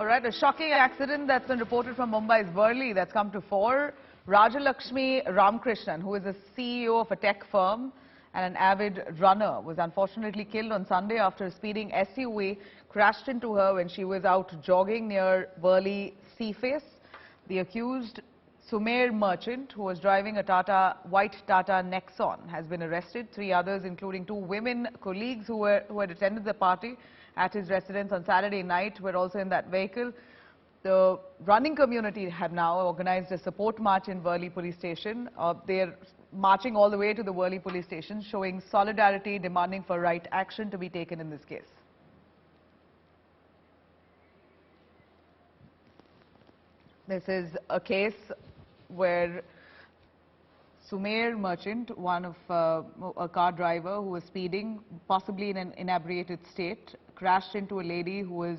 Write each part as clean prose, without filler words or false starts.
All right, a shocking accident that's been reported from Mumbai's Worli that's come to fore. Rajalakshmi Ramkrishnan, who is a CEO of a tech firm and an avid runner, was unfortunately killed on Sunday after a speeding SUV crashed into her when she was out jogging near Worli Sea Face. The accused, Sumer Merchant, who was driving a white Tata Nexon, has been arrested. 3 others, including 2 women colleagues who had attended the party at his residence on Saturday night, were also in that vehicle. The running community have now organized a support march in Worli police station. They're marching all the way to the Worli police station, showing solidarity, demanding for right action to be taken in this case. This is a case where Sumer Merchant, one of a car driver who was speeding, possibly in an inebriated state, crashed into a lady who was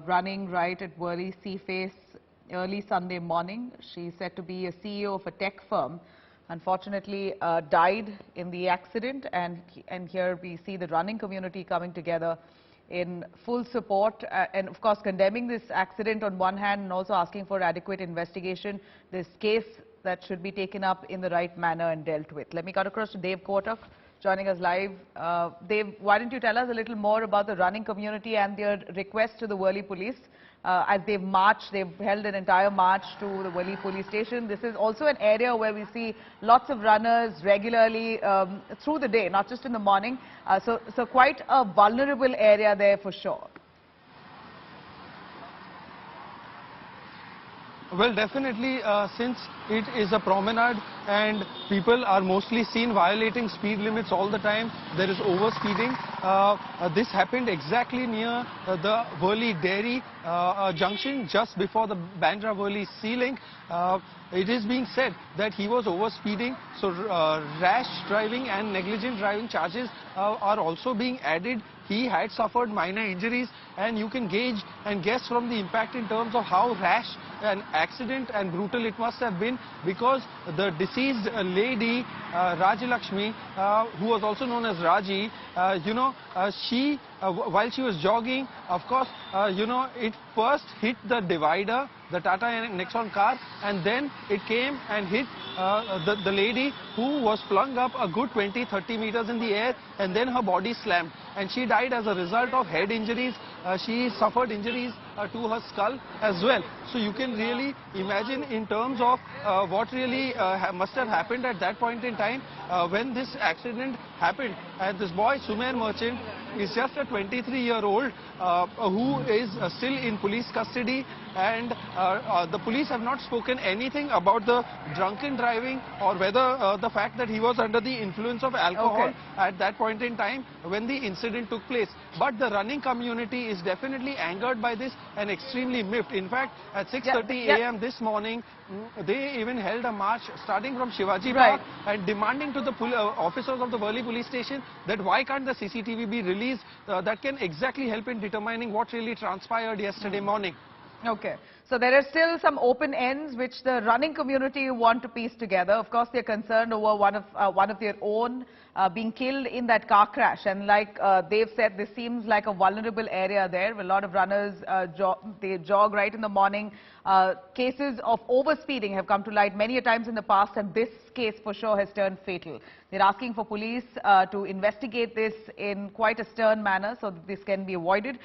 running right at Worli Sea Face early Sunday morning. She's said to be a CEO of a tech firm. Unfortunately, died in the accident, and here we see the running community coming together in full support and of course condemning this accident on one hand and also asking for adequate investigation. This case that should be taken up in the right manner and dealt with. Let me cut across to Dave Kotak, joining us live. Dave, why don't you tell us a little more about the running community and their request to the Worli police as they've marched. They've held an entire march to the Worli police station. This is also an area where we see lots of runners regularly through the day, not just in the morning. So quite a vulnerable area there for sure. Well, definitely, since it is a promenade and people are mostly seen violating speed limits all the time, there is overspeeding. This happened exactly near the Worli Dairy junction, just before the Bandra-Worli Sea Link. It is being said that he was overspeeding, so rash driving and negligent driving charges are also being added. He had suffered minor injuries, and you can gauge and guess from the impact in terms of how rash an accident and brutal it must have been, because the deceased lady, Rajalakshmi, who was also known as Raji, she, while she was jogging, of course, it first hit the divider, the Tata Nexon car, and then it came and hit the lady, who was flung up a good 20-30 meters in the air, and then her body slammed, and she died as a result of head injuries. She suffered injuries to her skull as well. So you can really imagine in terms of what really must have happened at that point in time when this accident happened. And this boy, Sumer Merchant, is just a 23-year-old who is still in police custody, and the police have not spoken anything about the drunken driving or whether the fact that he was under the influence of alcohol at that point in time when the incident took place. But the running community is definitely angered by this and extremely miffed. In fact, at 6:30 a.m. this morning, they even held a march starting from Shivaji Park and demanding to the officers of the Worli police station that why can't the CCTV be released that can exactly help in determining what really transpired yesterday morning. Okay. So there are still some open ends which the running community want to piece together. Of course, they're concerned over one of their own being killed in that car crash. And like they've said, this seems like a vulnerable area there. A lot of runners, they jog right in the morning. Cases of overspeeding have come to light many a times in the past, and this case for sure has turned fatal. They're asking for police to investigate this in quite a stern manner so that this can be avoided.